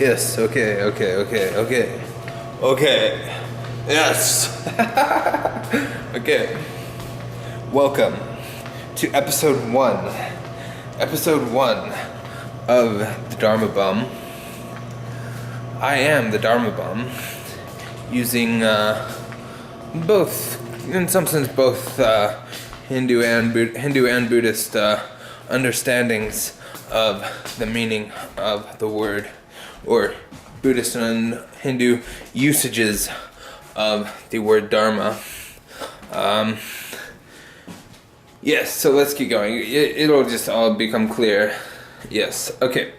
Yes, okay. Okay. Yes. Okay. Welcome to episode 1. Episode 1 of the Dharma Bum. I am the Dharma Bum, using both, in some sense, both Hindu and Buddhist understandings of the meaning of the word, or Buddhist and Hindu usages of the word dharma. Yes, so let's keep going. It'll just all become clear. Yes, okay.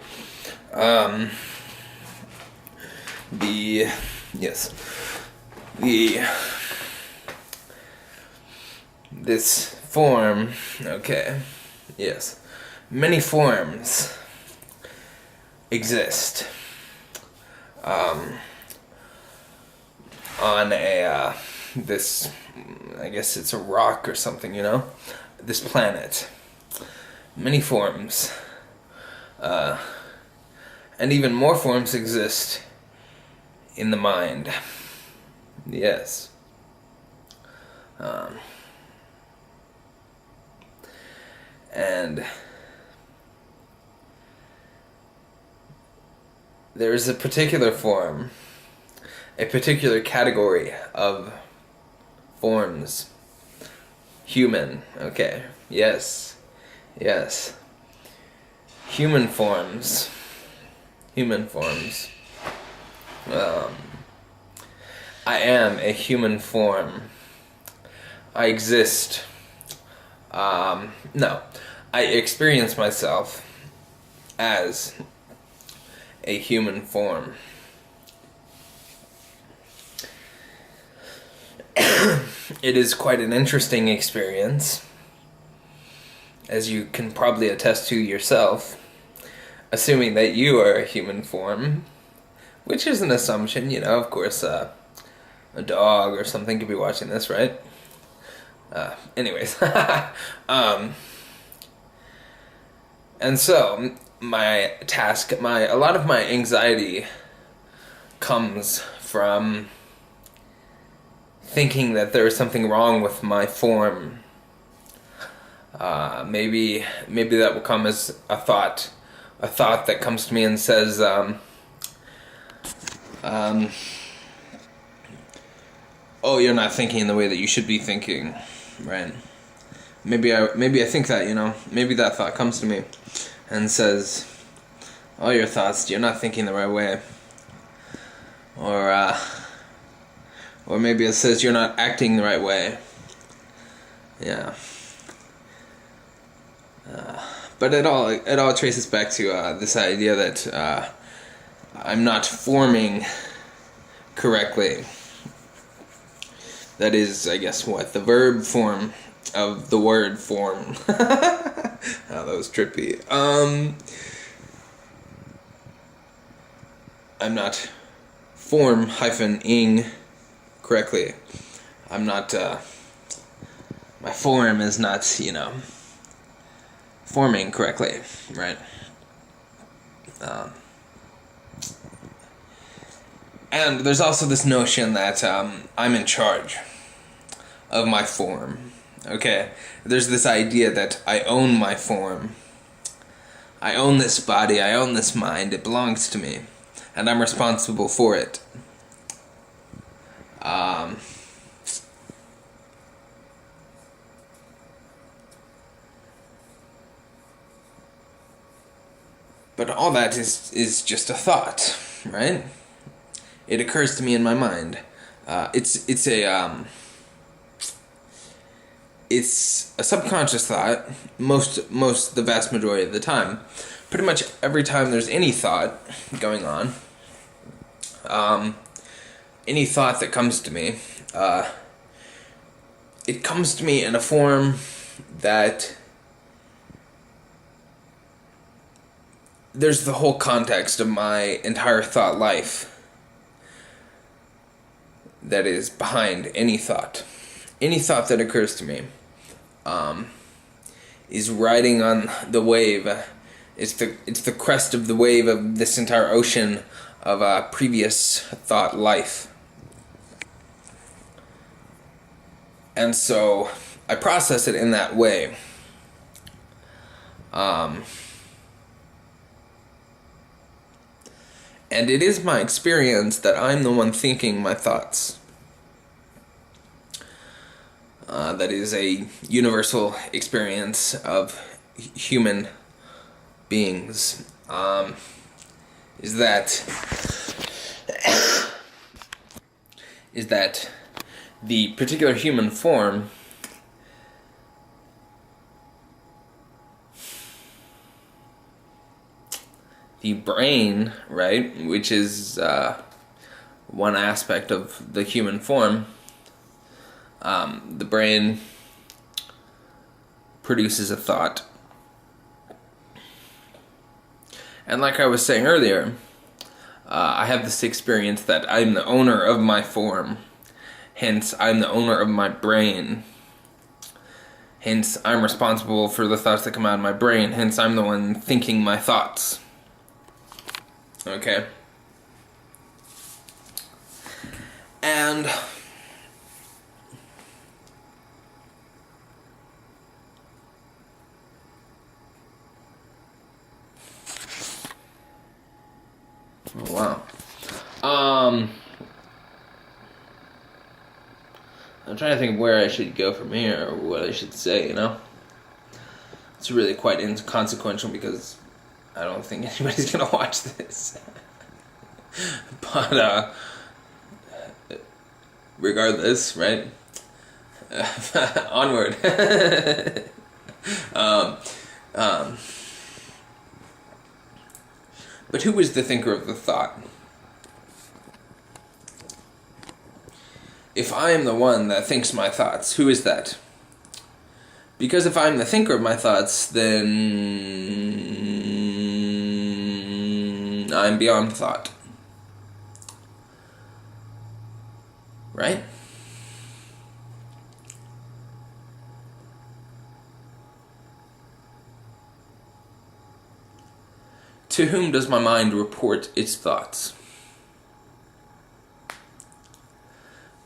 This form, okay, yes. Many forms exist on this, I guess it's a rock or something, this planet. Many forms, and even more forms exist in the mind. Yes. And there is a particular form, a particular category of forms. Human, okay, yes. Human forms. I am a human form. I exist. No. I experience myself as a human form. It is quite an interesting experience, as you can probably attest to yourself, assuming that you are a human form, which is an assumption, of course, a dog or something could be watching this, right? Anyways, and so my task, a lot of my anxiety comes from thinking that there is something wrong with my form. Maybe that will come as a thought that comes to me and says, oh, you're not thinking in the way that you should be thinking, right? Maybe I think that, maybe that thought comes to me and says, oh, your thoughts, you're not thinking the right way. Or maybe it says you're not acting the right way. Yeah. But it all traces back to this idea that I'm not forming correctly. That is, I guess, the verb form of the word form. Oh, that was trippy. I'm not form-ing correctly. I'm not, my form is not, forming correctly, right? And there's also this notion that I'm in charge of my form, okay? There's this idea that I own my form. I own this body, I own this mind, it belongs to me, and I'm responsible for it. But all that is just a thought, right? It occurs to me in my mind. It's a subconscious thought. The vast majority of the time, pretty much every time there's any thought going on, any thought that comes to me, it comes to me in a form that there's the whole context of my entire thought life that is behind any thought. Any thought that occurs to me is riding on the wave. It's the crest of the wave of this entire ocean of a previous thought life. And so I process it in that way. And it is my experience that I'm the one thinking my thoughts. That is a universal experience of human beings. Is that the particular human form the brain, right, which is one aspect of the human form, the brain produces a thought. And like I was saying earlier, I have this experience that I'm the owner of my form. Hence, I'm the owner of my brain. Hence, I'm responsible for the thoughts that come out of my brain. Hence, I'm the one thinking my thoughts. Okay? And oh, wow. I'm trying to think of where I should go from here, or what I should say, you know? It's really quite inconsequential because I don't think anybody's gonna watch this. But, regardless, right? Onward. But who is the thinker of the thought? If I am the one that thinks my thoughts, who is that? Because if I'm the thinker of my thoughts, then I'm beyond thought. Right? To whom does my mind report its thoughts?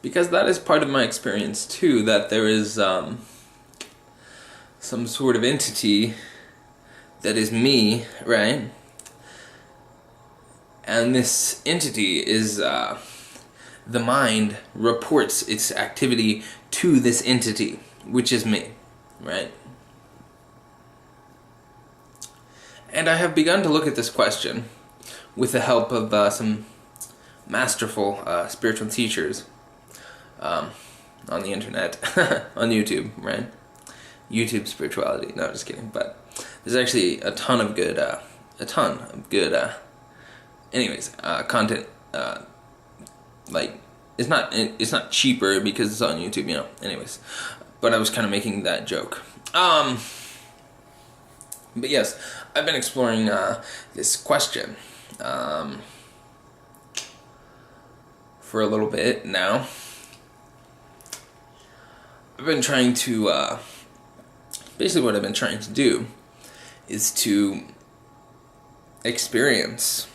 Because that is part of my experience too, that there is some sort of entity that is me, right? And this entity is, the mind reports its activity to this entity, which is me, right? And I have begun to look at this question with the help of some masterful spiritual teachers on the internet, on YouTube, right? YouTube spirituality. No, just kidding. But there's actually a ton of good content. Like it's not cheaper because it's on YouTube, you know. Anyways, but I was kind of making that joke. But yes, I've been exploring this question for a little bit now. I've been trying to, basically what I've been trying to do is to experience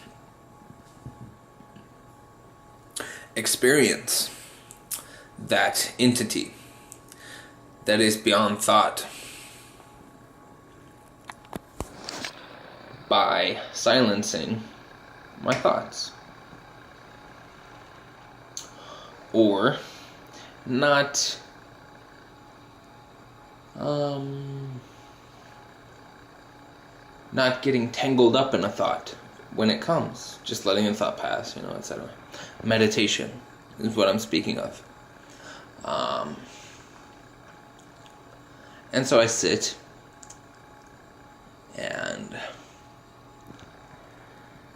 that entity that is beyond thought by silencing my thoughts. Or not not getting tangled up in a thought when it comes, just letting a thought pass, you know, etc. Meditation is what I'm speaking of. And so I sit and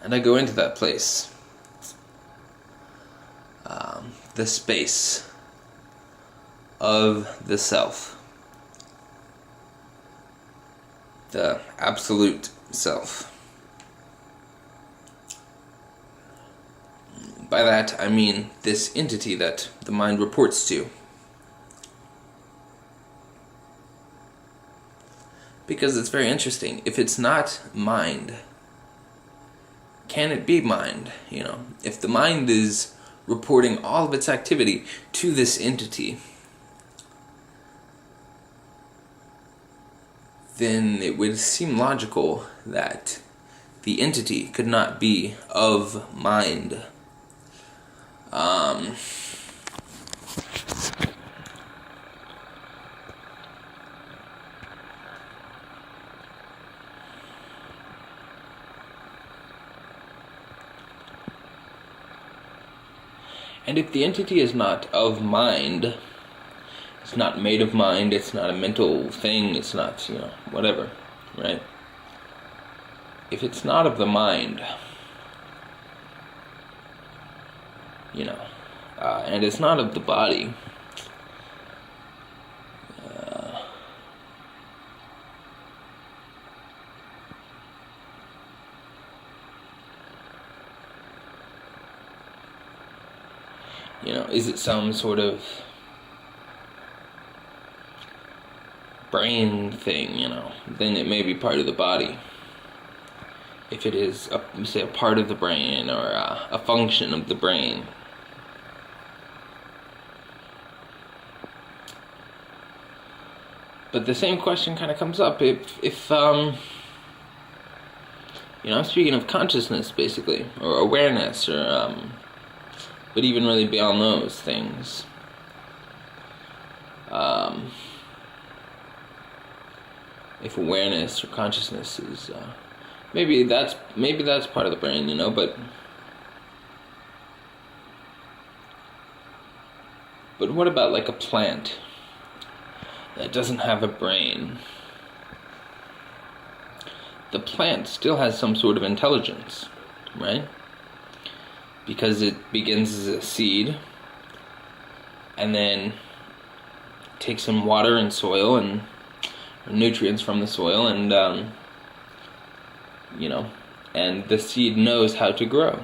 I go into that place, the space of the self, the absolute self. By that I mean this entity that the mind reports to. Because it's very interesting. If it's not mind, can it be mind? If the mind is reporting all of its activity to this entity, then it would seem logical that the entity could not be of mind. And if the entity is not of mind, it's not made of mind, it's not a mental thing, it's not, whatever, right? If it's not of the mind, and it's not of the body, is it some sort of brain thing, then it may be part of the body. If it is, say, a part of the brain or a function of the brain. But the same question kind of comes up if I'm speaking of consciousness, basically, or awareness, or but even really beyond those things. If awareness or consciousness is maybe that's part of the brain, but what about like a plant that doesn't have a brain? The plant still has some sort of intelligence, right? Because it begins as a seed and then takes some water and soil and nutrients from the soil, and and the seed knows how to grow.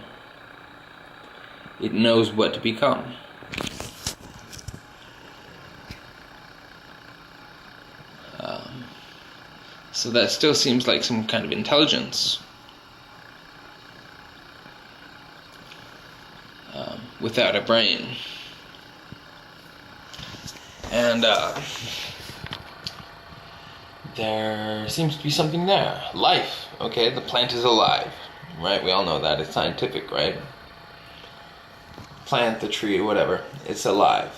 It knows what to become. So that still seems like some kind of intelligence. Without a brain. And there seems to be something there. Life, okay? The plant is alive, right? We all know that. It's scientific, right? Plant, the tree, whatever. It's alive.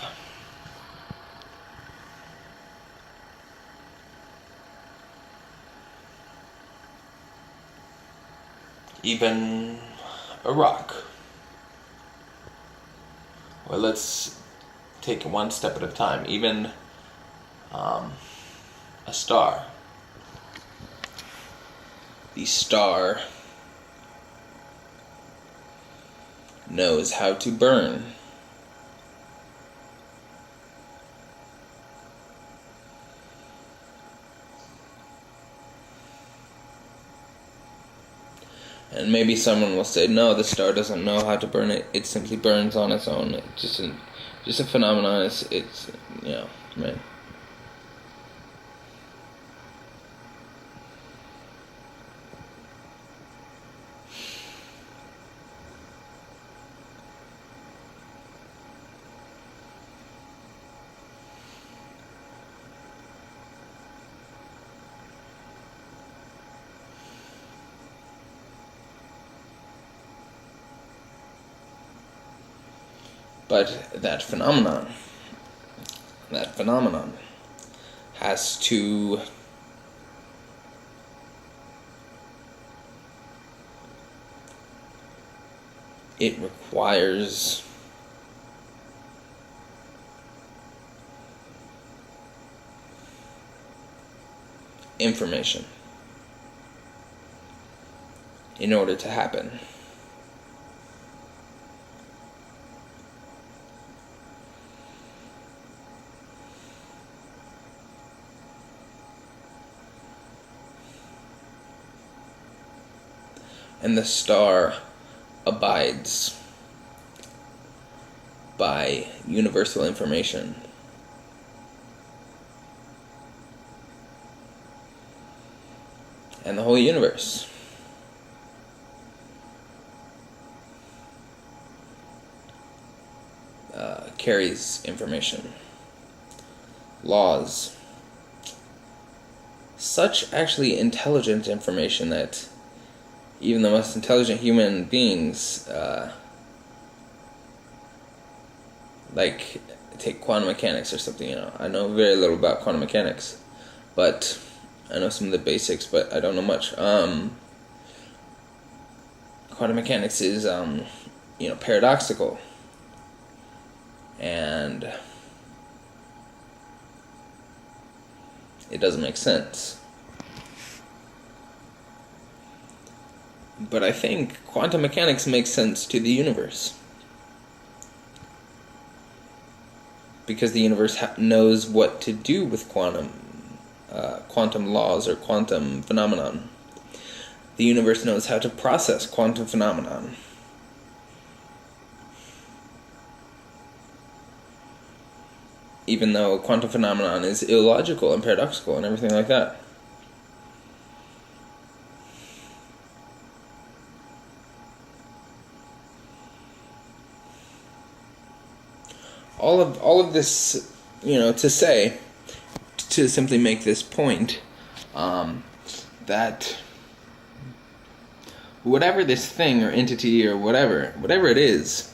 Even a rock. Well, let's take it one step at a time. Even a star. The star knows how to burn. And maybe someone will say, no, the star doesn't know how to burn it. It simply burns on its own. It's just a phenomenon. It's right. But that phenomenon has to it requires information in order to happen. And the star abides by universal information. And the whole universe carries information, laws, such actually intelligent information that even the most intelligent human beings, like take quantum mechanics or something, I know very little about quantum mechanics, but I know some of the basics, but I don't know much. Quantum mechanics is, paradoxical, and it doesn't make sense. But I think quantum mechanics makes sense to the universe, because the universe knows what to do with quantum laws or quantum phenomenon. The universe knows how to process quantum phenomenon. Even though quantum phenomenon is illogical and paradoxical and everything like that. All of this, to simply make this point, that whatever this thing or entity or whatever it is,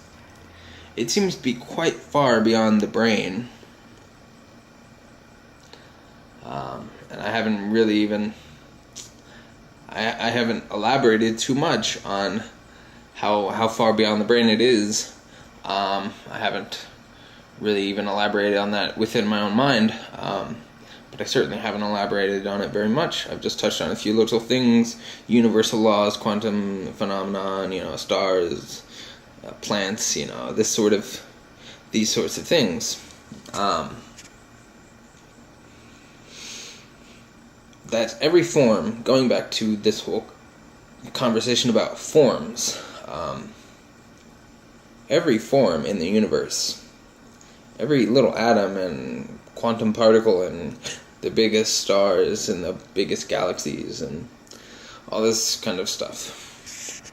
it seems to be quite far beyond the brain. And I haven't really even, I haven't elaborated too much on how far beyond the brain it is. I haven't really even elaborated on that within my own mind, but I certainly haven't elaborated on it very much. I've just touched on a few little things: universal laws, quantum phenomenon, stars, plants, these sorts of things. That every form, going back to this whole conversation about forms, every form in the universe, every little atom and quantum particle and the biggest stars and the biggest galaxies and all this kind of stuff,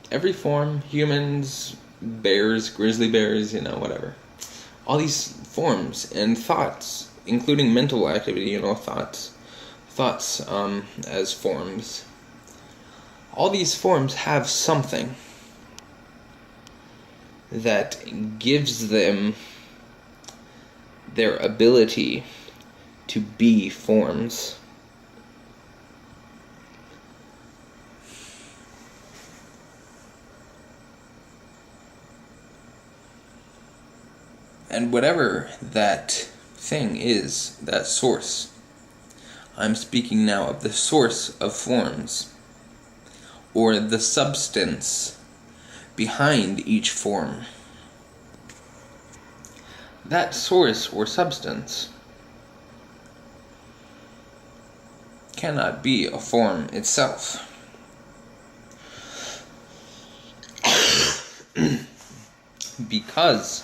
every form, humans, bears, grizzly bears, whatever. All these forms and thoughts, including mental activity, thoughts as forms. All these forms have something that gives them their ability to be forms. And whatever that thing is, that source, I'm speaking now of the source of forms, or the substance behind each form. That source or substance cannot be a form itself. Because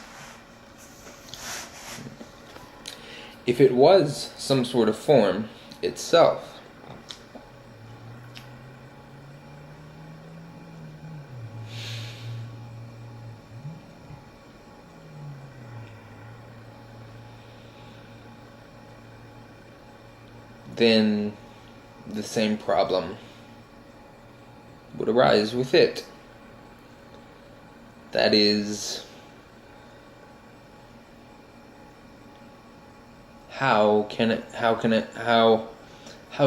if it was some sort of form itself, then the same problem would arise with it. That is, how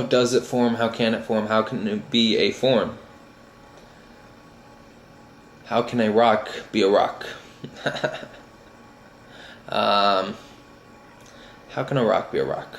does it form? How can it form? How can it be a form? How can a rock be a rock? How can a rock be a rock?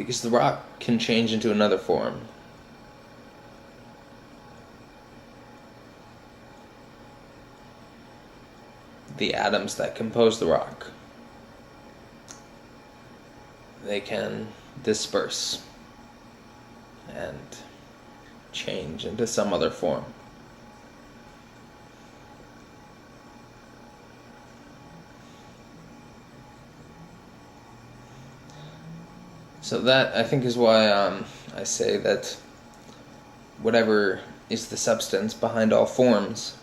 Because the rock can change into another form. The atoms that compose the rock, they can disperse and change into some other form. So that, I think, is why I say that whatever is the substance behind all forms,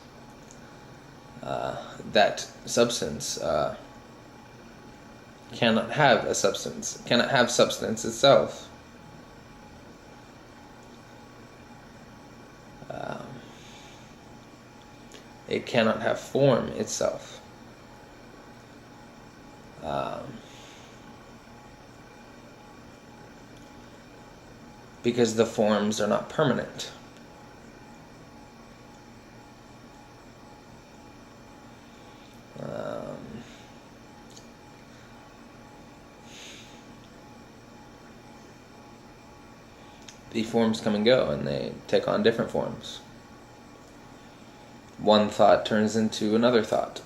that substance cannot have a substance, cannot have substance itself. It cannot have form itself. Because the forms are not permanent. The forms come and go, and they take on different forms. One thought turns into another thought.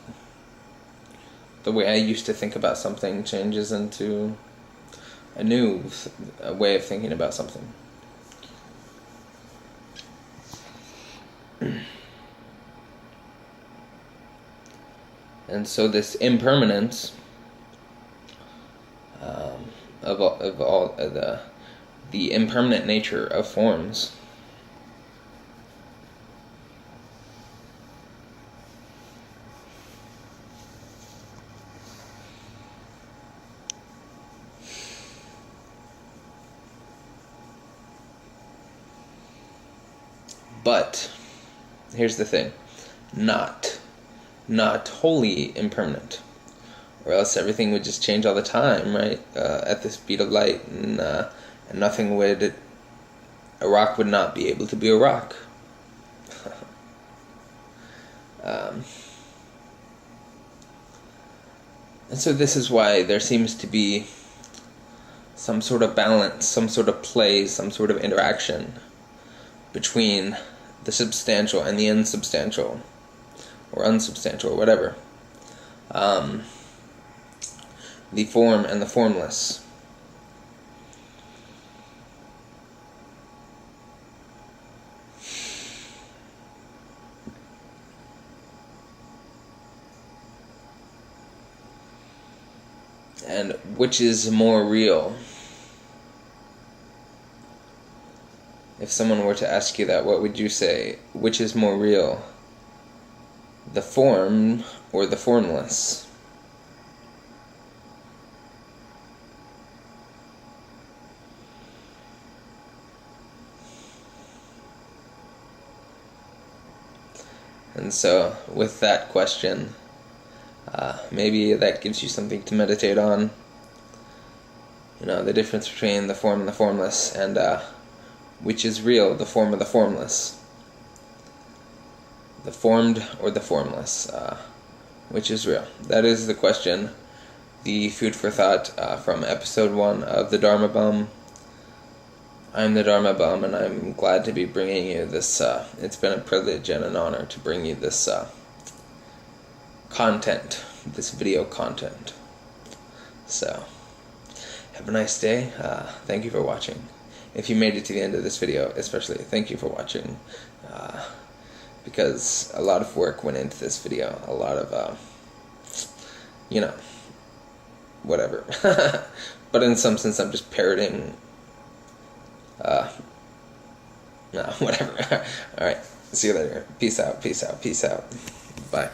The way I used to think about something changes into a new way of thinking about something. And so this impermanence of all the impermanent nature of forms but here's the thing, not wholly impermanent, or else everything would just change all the time, right? At the speed of light, and nothing would, a rock would not be able to be a rock. And so this is why there seems to be some sort of balance, some sort of play, some sort of interaction between the substantial and the insubstantial, or unsubstantial, or whatever. The form and the formless. And which is more real? If someone were to ask you that, what would you say? Which is more real? The form or the formless? And so, with that question, maybe that gives you something to meditate on. You know, the difference between the form and the formless, and which is real, the form or the formless. The formed or the formless. Which is real? That is the question. The food for thought from episode 1 of the Dharma Bum. I'm the Dharma Bum, and I'm glad to be bringing you this. It's been a privilege and an honor to bring you this content, this video content. So, have a nice day. Thank you for watching. If you made it to the end of this video, especially, thank you for watching. Because a lot of work went into this video. A lot of, you know, whatever. But in some sense, I'm just parroting. No, whatever. Alright, see you later. Peace out, peace out, peace out. Bye.